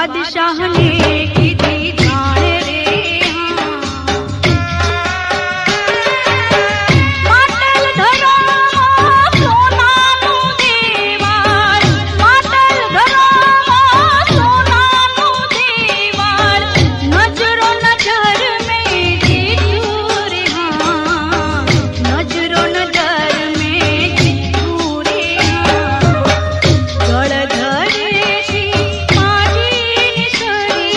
बादशाह ने कीधी जान रे मातल धरो सोनानु देवार मातल धरो सोनानु देवार नजरो नजर में जीतू रे हाँ नजरो नजर में जीतू रे हाँ गड़ धरे सी मारी निसरी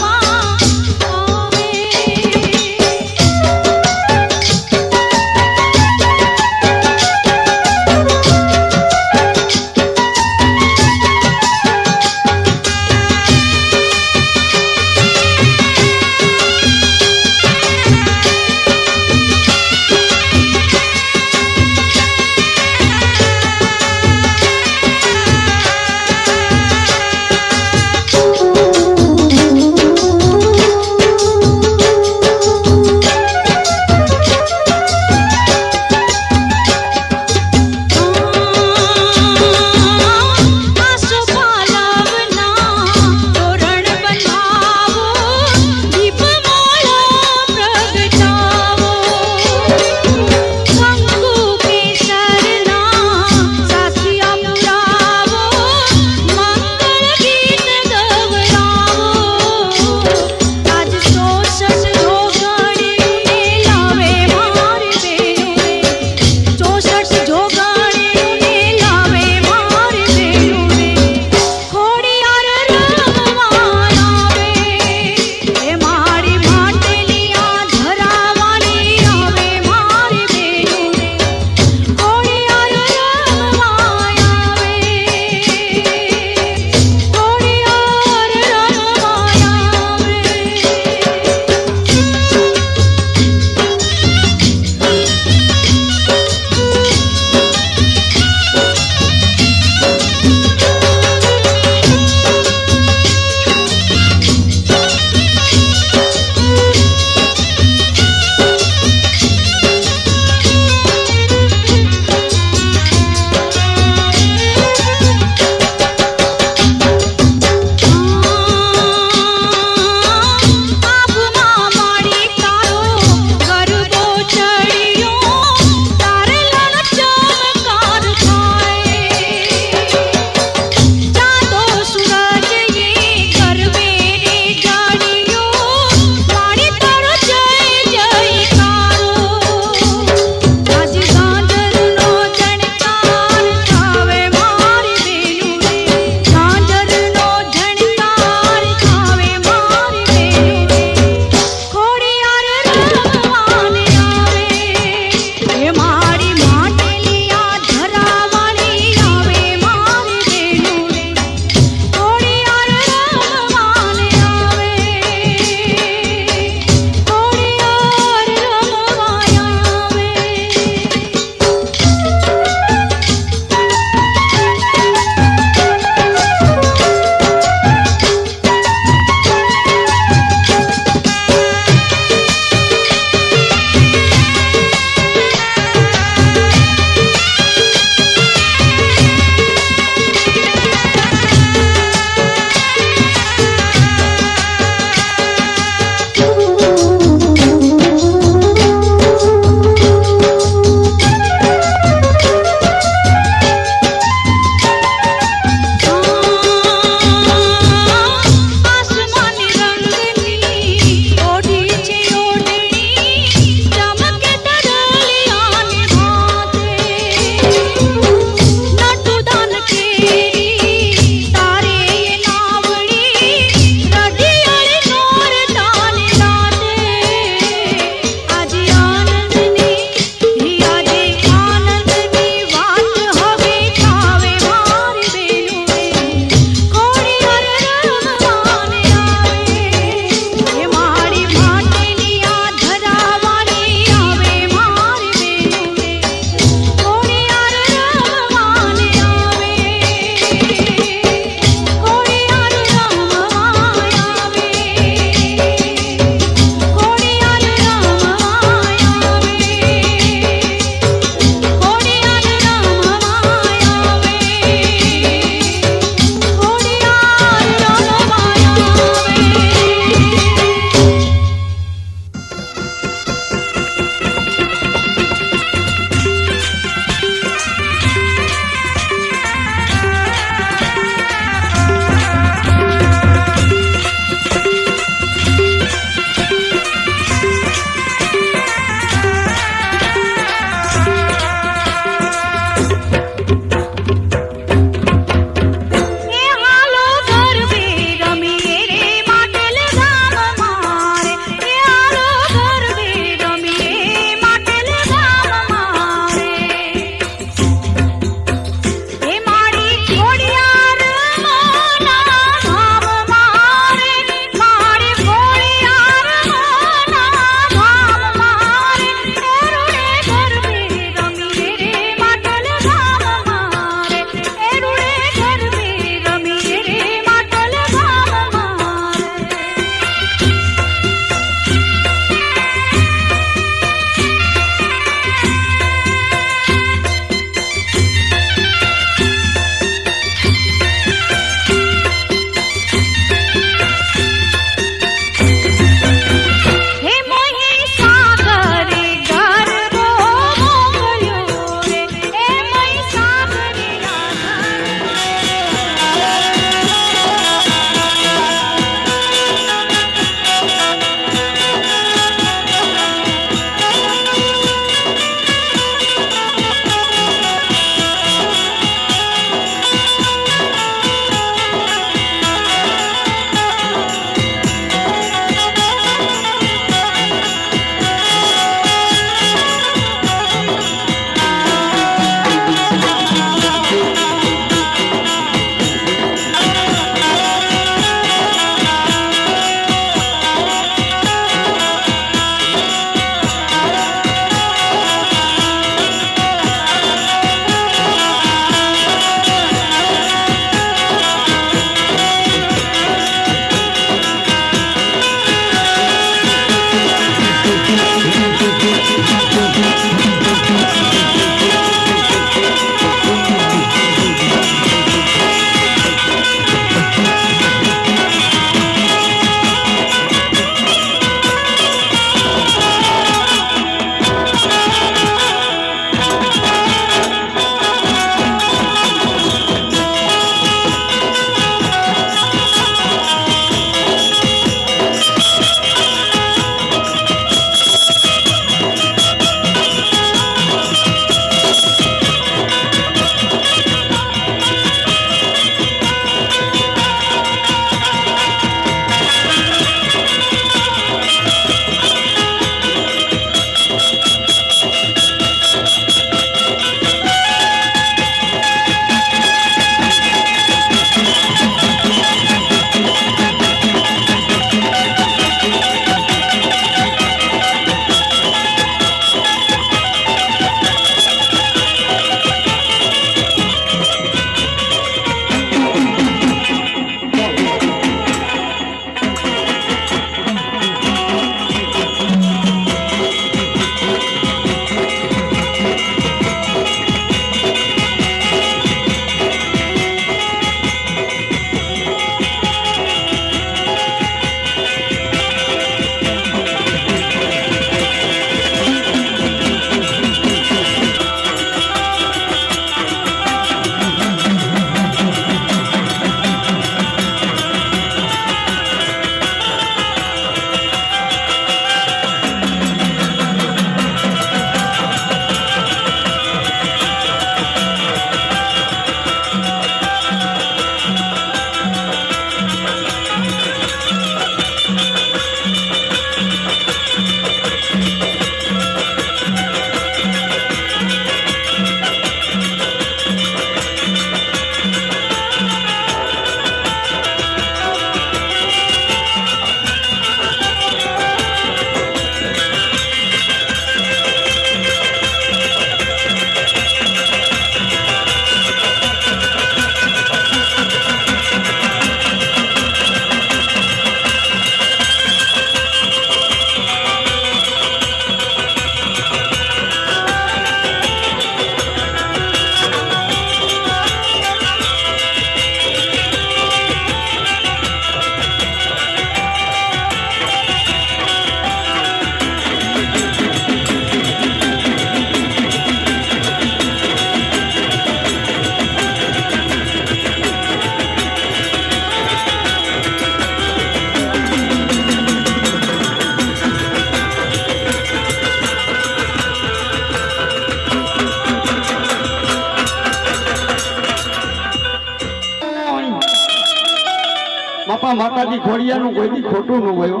માતાજી ખોડિયાનું કોઈ દી ખોટું ન હોય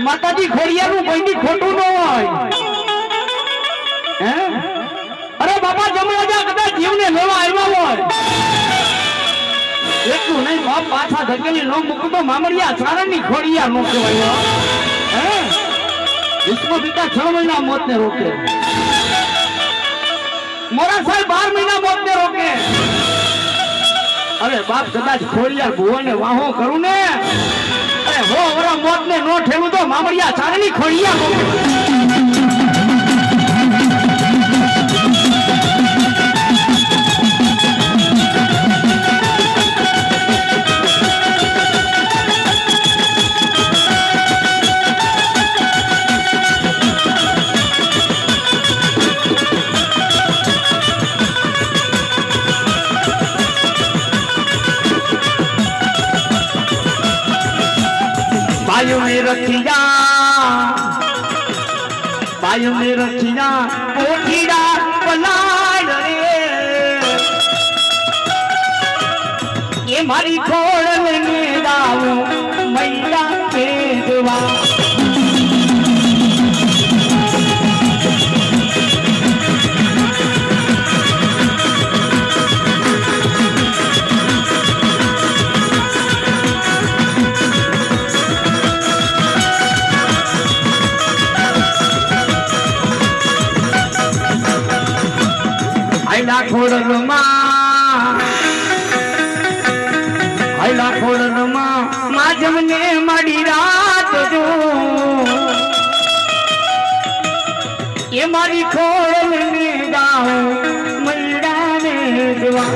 માતાજી ખોડિયાનું કોઈ દી ખોટું ન હોય હે અરે બાપા જમરાજા કદાચ જીવને લેવા આવ્યા હોય એટલું નહીં બાપ પાછા ધકેલી નો મૂકું તો મામડિયા ચારણની ખોડિયા નો કહેવાય હે વિશ્વ પિતા 6 મહિના મોતને રોકે મોરા સાહેબ 12 મહિના મોતને રોકે અરે બાપ કદાચ ખોડિયાર ભુવને વાહો કરું ને અરે હો વરા મોતને નો ઠેવું તો મામડિયા ચારણની ખોડિયા રોકે बायु में रखिया कोठीड़ा पलाड़ रे ये मारी खोड़ में दाऊ मैया के दुआ खोड़नमा माजमने मड़ी रात जो ये मारी खोड़ में गाँव मैया ने दुआ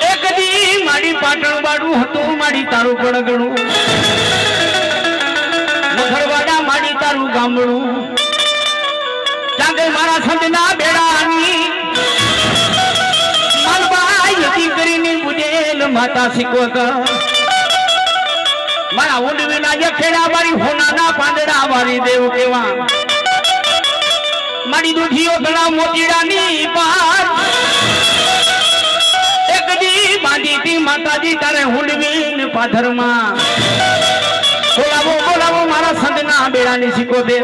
एक दी माड़ी पाटण बाड़ू हतो माड़ी तारू पड़गणू मखरवाड़ा माड़ी तारू गामड़ू जागे मारा संजना बेड़ानी मालबाई यती करीने बुझेल माता सिकोत मारा उडवीना यखेड़ा मारी होनाना पांदड़ा मारी देव केवा मारी दुखियो गणा मोतीडानी पार एक दी बांधी थी माताजी तारे हुंडवीन पाथर मां बोलावो बोलावो मारा संतना बेड़ानी सिको दे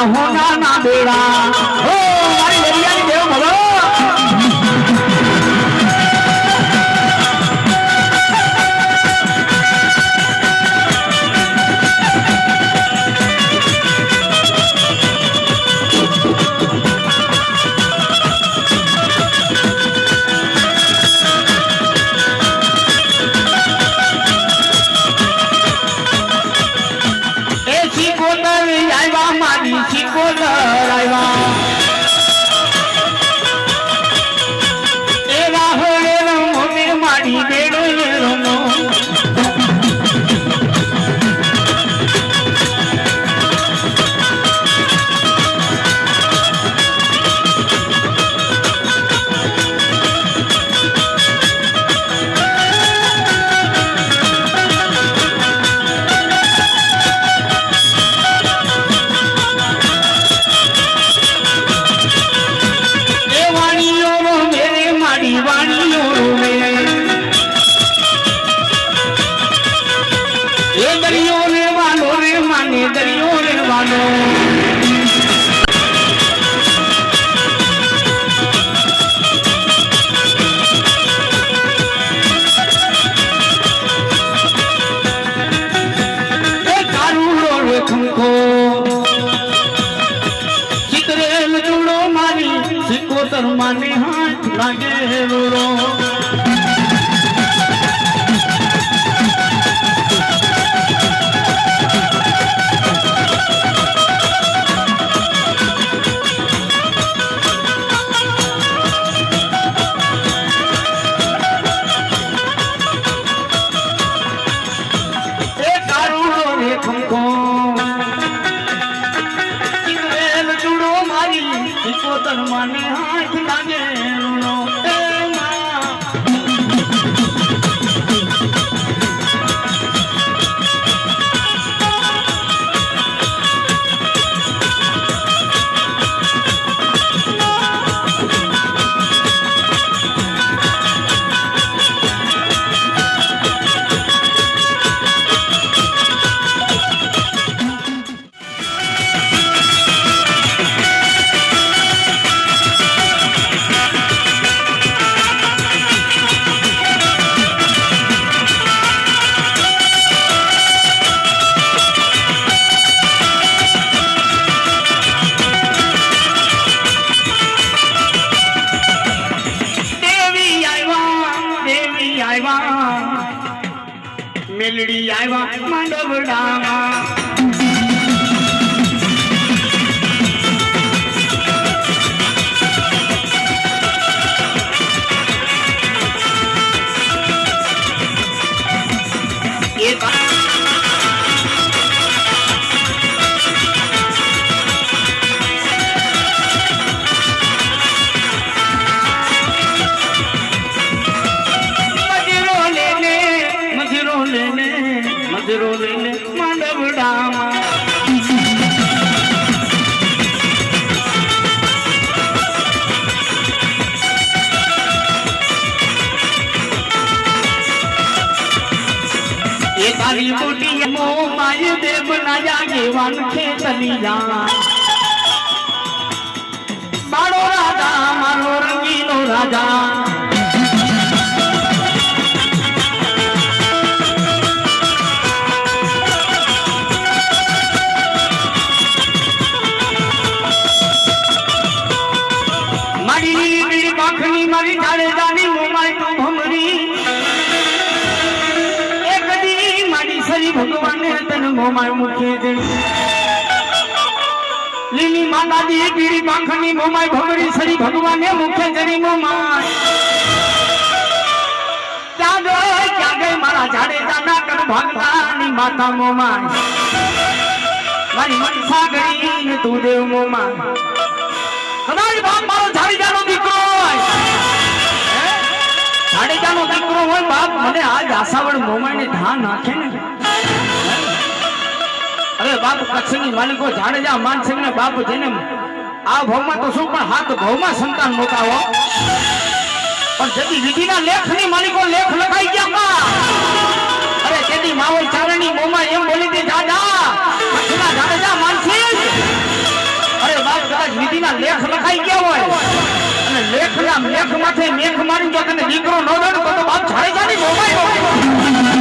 होना ना बेड़ा રૂડો મને હાથ લાગે રૂડો મેલડી આવ્યા માંડવડામાં મજરો લઈને માંડવડામાં એ તારી મોટી મો માય દેવ ના જાગેવાન ખેતની જા બાળો રાજા મારો રંગીલો રાજા મારી જાડેજાની મોમાઈ તું ભમરી એક દી મારી સરી ભગવાને તને મોમાઈ મુખે દે લીલી માતાજી પીળી પાંખની મોમાઈ ભમરી સરી ભગવાને મુખે જરી મોમાઈ ત્યાં ગઈ મારા જાડેજાના કર ભાગલાની માતા મોમાઈ મારી મનસા ગઈ તું દેવ મોમાઈ કદાચ બાપ મારો જાડેજાનો દીકરો જાડેજાનો દીકરો હોય બાપ મને આજ આશાવડ મોમાઈને ધા નાખે ને અરે બાપ કચ્છની માલિકો જાડેજા માનસિંહ ને બાપ જેને આ ભાવમાં તો શું પણ હાથ ભાવમાં સંતાન નહોતા હો પણ જેથી વિધિના લેખની માલિકો લેખ લખાઈ ગયા અરે તેથી માવલ ચારણી મોમાં એમ બોલી દે દાદા કચ્છના જાડેજા માનસિંહ અરે બાપ કદાચ વિધિના લેખ લખાઈ ગયા હોય લેખના લેખ માથે મેખ મારી જો તને દીકરો ન દે તો બાપ જાડેજાની મોમાઈ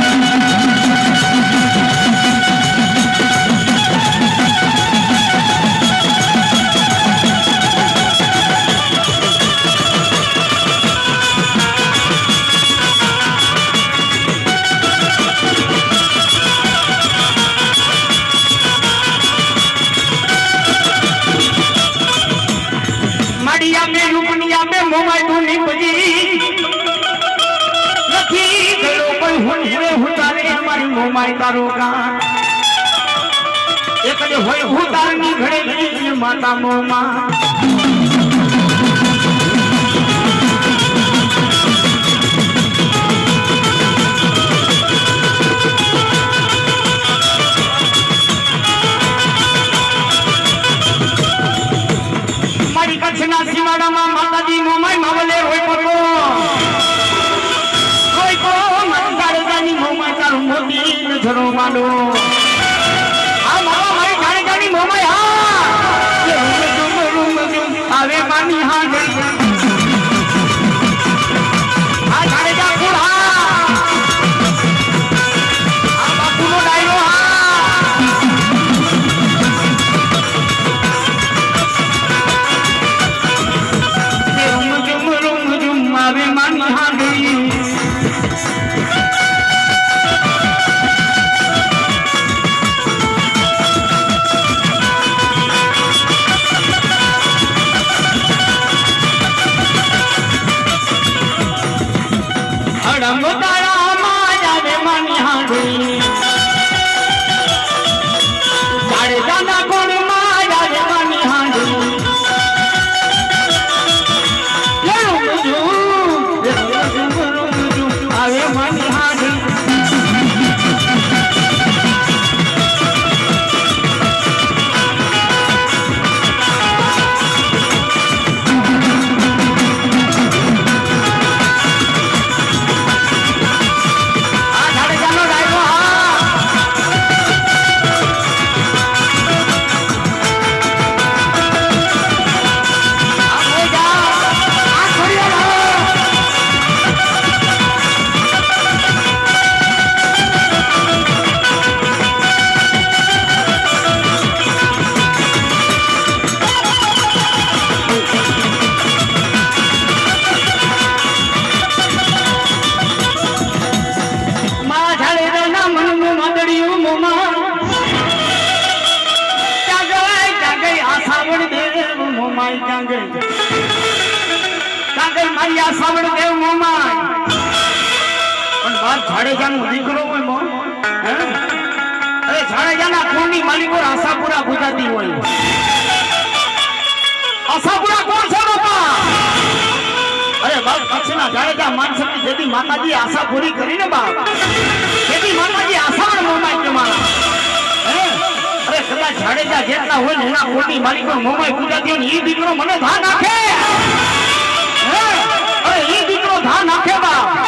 माड़िया में रूपनिया में मोमाई तू निपजी નથી ગયો કોઈ હુંરે હુતારે અમારી મોમાઈ તારો કા એક દે હોય હુતારની ઘડે માતા મોમા મારી કચ્છના સીમાડામાં માતાજી મોમાઈ માવલે હોય પકો કોઈ કો મંગાડજાની મોમાઈ તારું મોતી નજરો માંડો આ મારી જાણેજાની મોમાઈ હા આવે માની હા આ જાણેજા કુળ હા આ બાપુનો ડાયરો હા આવે માની હાંડી જાડેજાનો દીકરો હોય મો અરે જાડેજાના કુળની માલિકો આશાપુરા ગુજરાતી હોય આશાપુરા કોણ છે બાપા અરે બાપ કચ્છના જાડેજા માનસની જેથી માતાજી આશા પૂરી કરીને બાપ જેથી માતાજી આશાવડ મોમાઈ તમારા અરે કદાચ જાડેજા જેટલા હોય ને એના કુળની માલિકો મોમાઈ ગુજરાતીઓ ને ઈ દીકરો મને ધા નાખે અરે ઈ દીકરો ધા નાખે બાપ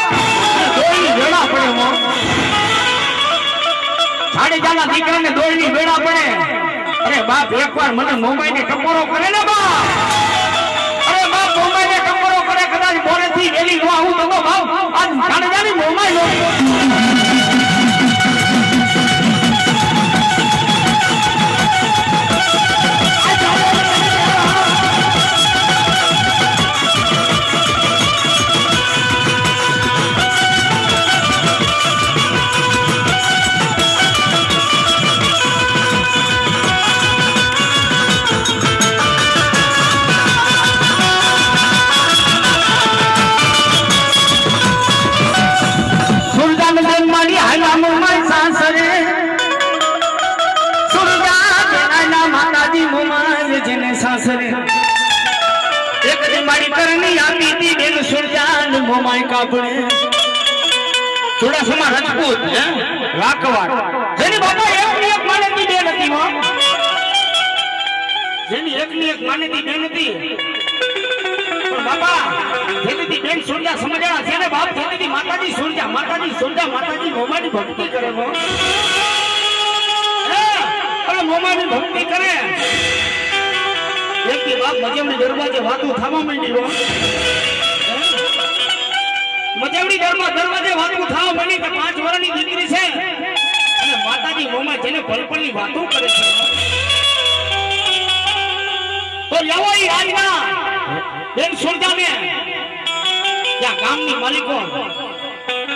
જાડેજાના દીકરાને દોડની વેળા પડે અરે બાપ એકવાર મને મોમાઈ ને ટકોરો કરે ને બાપ અરે બાપ મોમાઈ ને ટકોરો કરે કદાચ બોરેથી વેલી નો આવું તો બાપ આજ જાડેજાની મોમાઈ નો ચુડાસમા રાજપૂત રાખવાડ જેની બાપા એકની એક માનતી બેન હતી જેની એકની એક માનતી બેન હતી પણ બાપા જેની બેન સુરજા સમજાણા છે ને બાપ જેની માતાજી સુરજા માતાજી મોમાની ભક્તિ કરે મો અરે મોમાની ભક્તિ કરે એકથી બાપ મજમની દરવાજે વાતું થાવા માંડી હો મજવડી દરવાજે વાતો થાવ બની કે 5 વર્ષની દીકરી છે અને માતાજી મોમાં જેને પલપલની વાતો કરે છે તો લાવો ઈ રાજના બેન સુરજાને ત્યાં ગામની માલિકો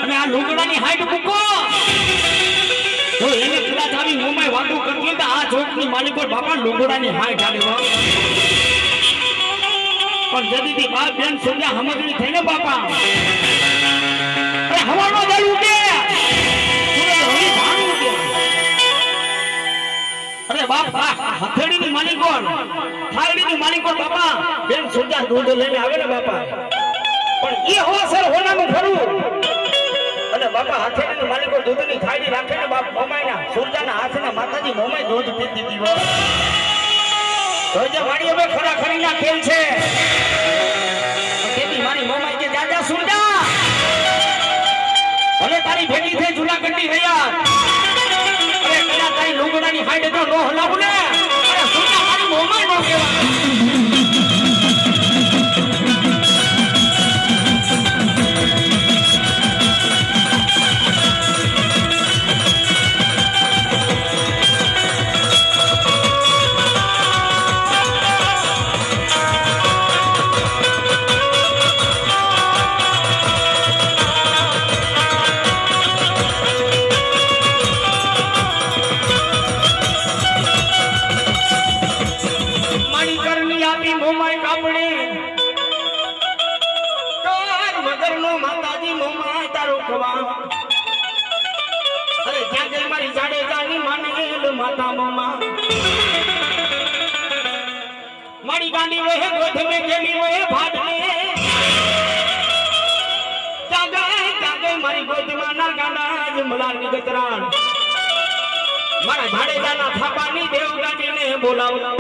અને આ લુગડાની હાઈટ મૂકો તો એને કદાચ આવી મોમાં વાતો કરતી હોય તો આ ચોકની માલિકો બાપા લુગડાની હાઈટ આલે પણ જદીથી બાપ બેન સુરજા હમગડી થઈને બાપા હવાનો જલ ઉગે અરે બાપ હથેળીની માલિકો થાળીની માલિકો બાપા બેન સુરજા દૂધ લઈને આવે ને બાપા પણ એ હોસર હોનાનું ફરવું અને બાપા હથેળીની માલિકો દૂધની થાળી રાખે ને બાપ મોમાઈના સુરજાના હાથના માતાજી મોમાઈ દૂધ પીતી દીવો તો જે વાડી હવે ખરા ખરીના ખેલ છે તેથી મારી મોમાઈ કે જાજા સુરજા ભલે તારી ભેગી થઈ જુનાગઢની રહ્યા અરે કદાચ તારી લુગડાની હાઈડ તો નો હલાવું ને અરે સુરજા મારી મોમાઈ નો કહેવાય કરવા અરે ત્યાં ગઈ મારી જાડેજાની માનેલ માતા મામા મારી ગાંડી વહે ગોઠ મે ગેલી વહે ભાડને ત્યાં ગઈ મારી ગોઠમાં ના ગાંડા જ મલારની ગતરાણ મારા જાડેજાના થાપાની દેવગાડીને બોલાવલા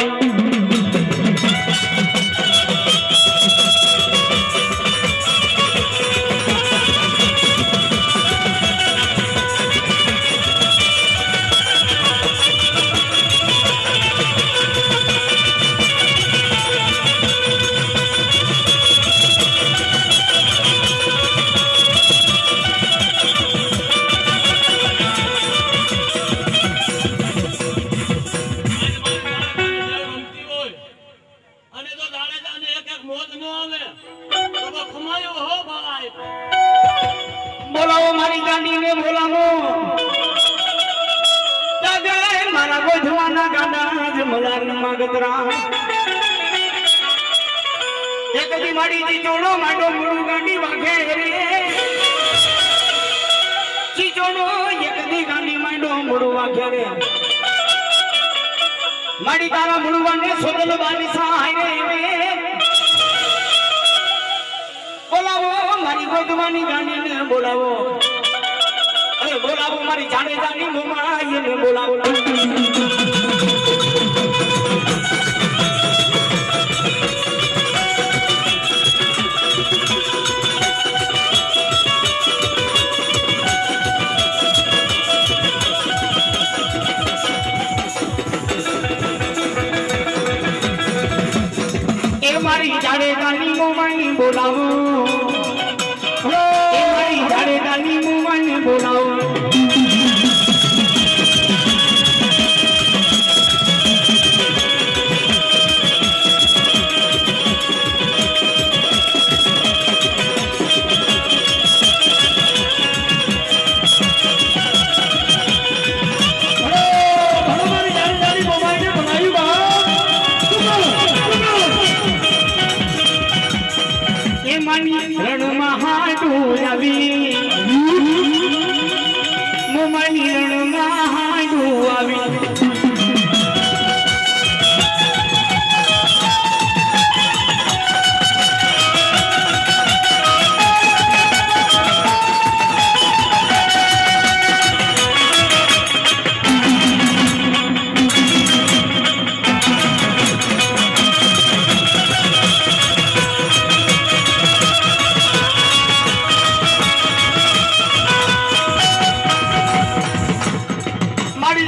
બોલાવો મારી ગાંડીને બોલાવો મારા ગોધવાના ગાંડા જ મલારમાં ગતરા એક દી મારી ચીચોડો માટો મૂળું ગાંડી વાગે રે ચીચોડો એક દી ગાંડી માંડો મૂળું વાગે રે મારી તારા મૂળવાને સોદલ બાની સહાય રે બોલાવો મારી ગોધવાની ગાંડીને બોલાવો અરે બોલાવો મારી જાડેજાની મોમાઈને બોલાવો એ મારી જાડેજાની મોમાઈને બોલાવો જાડેજાની મુવાને બોલાવો રણમાં હાડું આવી મુમાની રણમાં હાડું આવી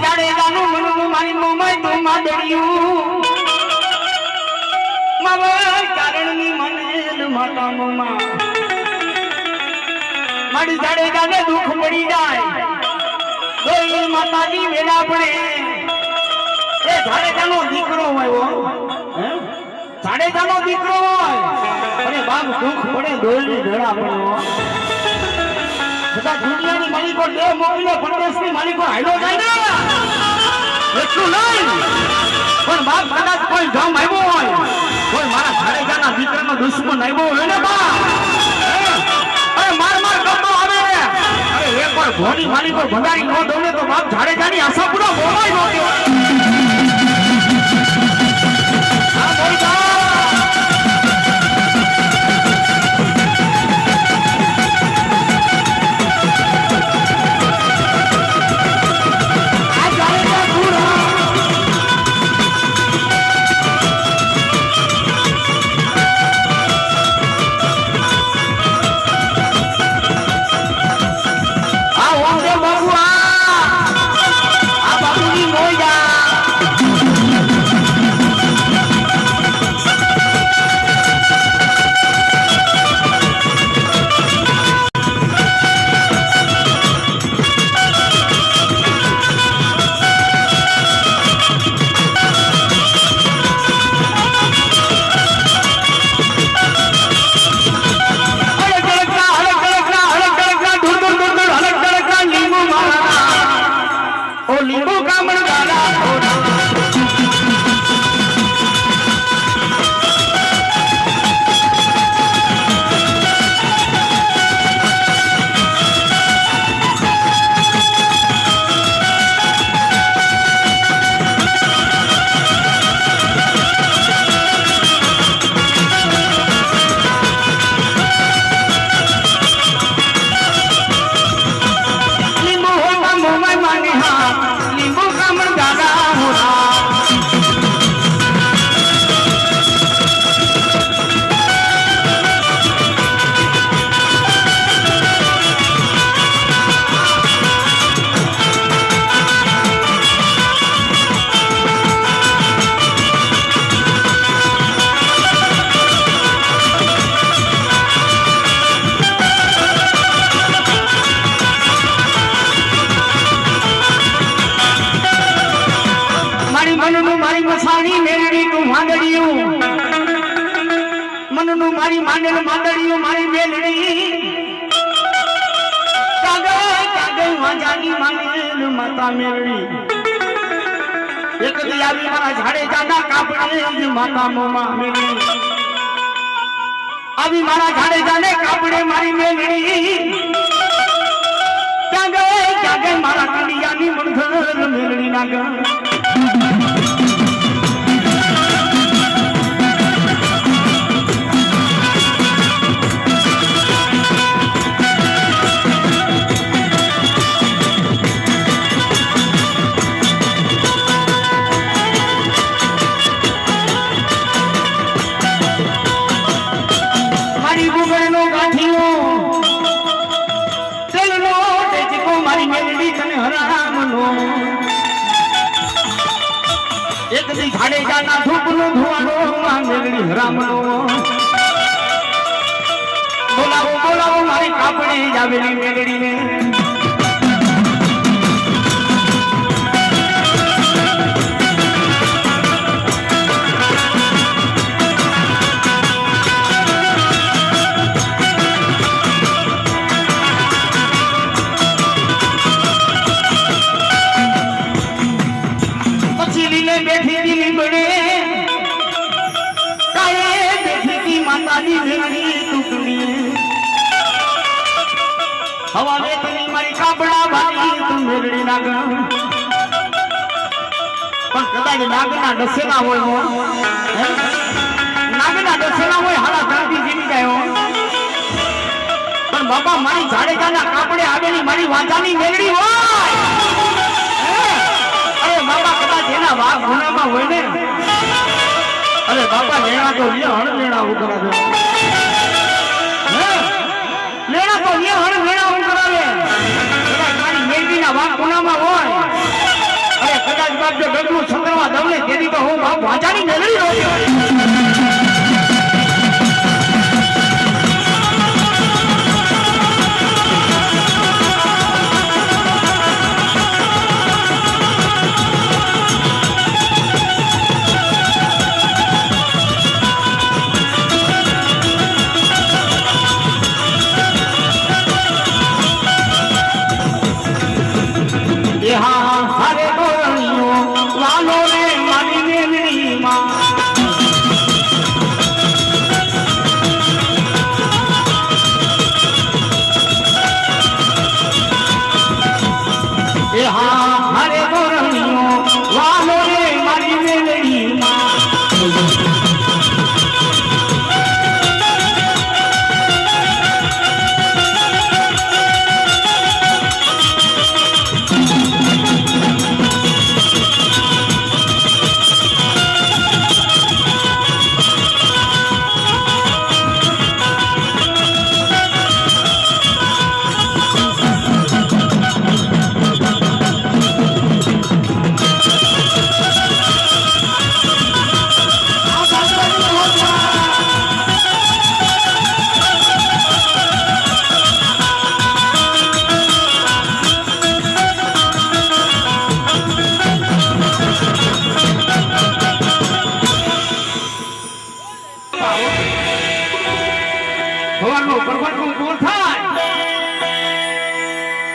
જાડેજાનું મનનું મારી મોમાઈ તો માડ્યું મારા કારણની મનેલ માતા મોમા મારી જાડેજાને દુઃખ પડી જાય તો એ માતાજી વેલા પડે એ જાડેજાનો દીકરો હોય જાડેજાનો દીકરો હોય અને બાપ દુઃખ પડે દોયની ધડા પડે બધા દુનિયાની માલિકો દેવ મોકલ્યો પરદેશની માલિકો હાલો જાય ને એટલું નહીં પણ બાપ કદાચ કોઈ ગામ આવ્યો હોય કોઈ મારા જાડેજાના દીકરાનો દુશ્મન આવ્યો હોય ને બા અરે માર ગમતો આવે અરે એકવાર ભોની માલિકો ભંડારી નો દોને તો બાપ જાડેજાની આશા પૂરો મોમાઈ નો હા બોલ જા મનનું મારી માંડેલ માંડળીઓ મારી મેલડી કાગે કાગે વાજાની માંડેલ માતા મેલડી એક દી આવી મારા ઝાડે જાના કાપડે માતા મોમાં મેલડી આવી મારા ઝાડે જાને કાપડે મારી મેલડી કાગે કાગે મારા કડિયાની મંથર મેલડી ના ગા એક દી ઝાડે જાના ધૂપનો ધુવાડો માંગેલી હરામનો બોલાવો બોલાવો મારી કાપડે જાવેલી મેલડીને હવા વેતની મારી કાપડા ભાગી તું મેલડી નાગ પણ કદાચ નાગના ડસેલા હોય નાગના ડસેલા હોય હાલા ગાંધી જીવી ગયો પણ બાપા મારી જાડેજાના કાપડે આવેલી મારી વાંચાની મેલડી હોય અરે બાપા કદાચ એના વાઘ ગુનામાં હોય ને અરે બાપા લેણા તો લે હણ લેણા ઉકરાવે લેણા તો લે હણ લેણા ઉકરાવે કદાચ મારી મેલડીના વાઘ ગુનામાં હોય અરે કદાચ બાપ જો ડગલું છંગરવા દવને તેદી તો હું બાપ વાંચાની મેલડી રહ્યો હરે ગોરણીઓ વાલો રે મારી મેલડી માં હરે ગોરણીઓ વાલો રે મારી મેલડી માં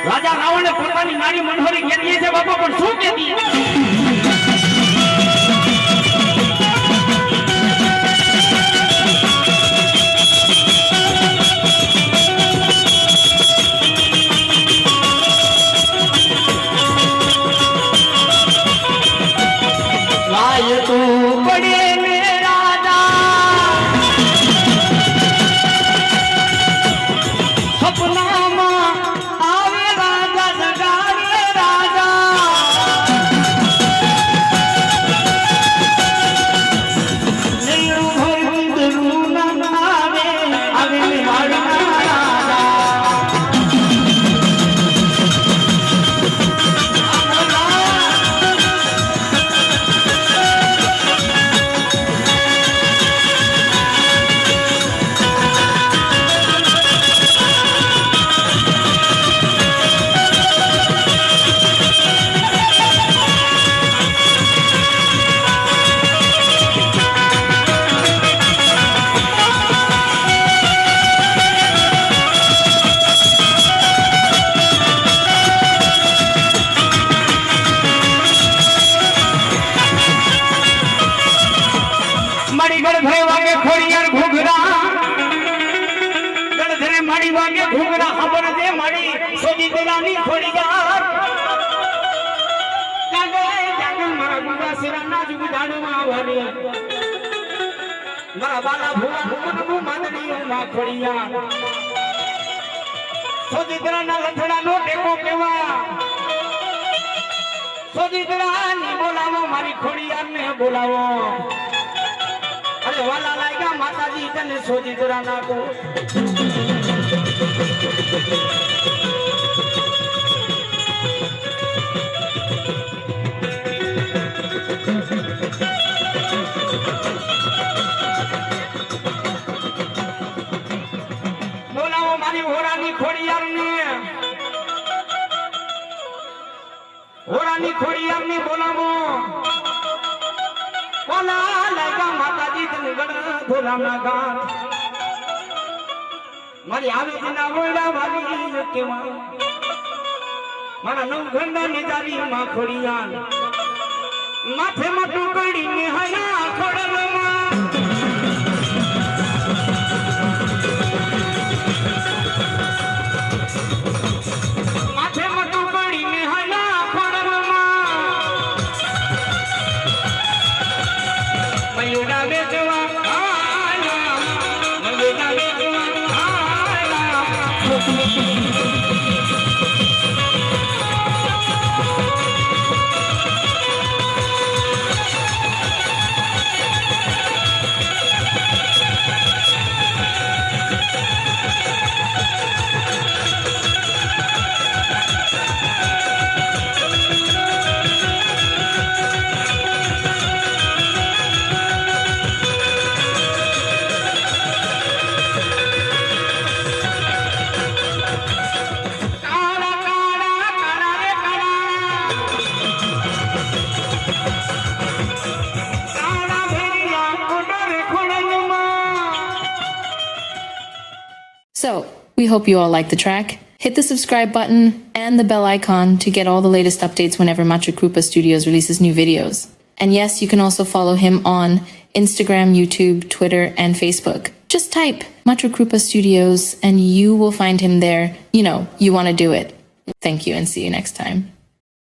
રાજા રાવણે પોતાની નાની મનોહરી કહેતી છે બાપા પણ શું કહેતી લાય તો પડે બોલા ખબર દે મારી સોજી દેલાની ખોડિયાર જાગલ મારા ગુગા સિરાના જુગ જાડવા વારી મારા બાલા ભૂવા ભૂમનું માંદડીઓ માં ખોડિયાર સોજી દેલાના લથડાનો ટેકો કેવા સોજી દેલાની બોલાવો મારી ખોડિયારને બોલાવો અરે વાલા લાગ્યા માતાજી તને સોજી દેલા નાખો બોલાવો મારી હોરાની ખોડિયારને હોરાની ખોડિયારને બોલાવો વાલા લાગ્યા માતાજી તને ગણ ધોલાના ગાત મારી આવેદના બોલા વાલી કેવા મારા નવઘંડા ની દારી માં ખોડિયાર માથે મોટું કડીને હયા ખોડલમાં માથે મોટું કડીને હયા ખોડલમાં મયુડા બેચવા આયા મયુડા બેચવા આયા So, we hope you all like the track. Hit the subscribe button and the bell icon to get all the latest updates whenever Matra Krupa Studios releases new videos. And yes, you can also follow him on Instagram, YouTube, Twitter, and Facebook. Just type Matra Krupa Studios and you will find him there. You know, you want to do it. Thank you and see you next time.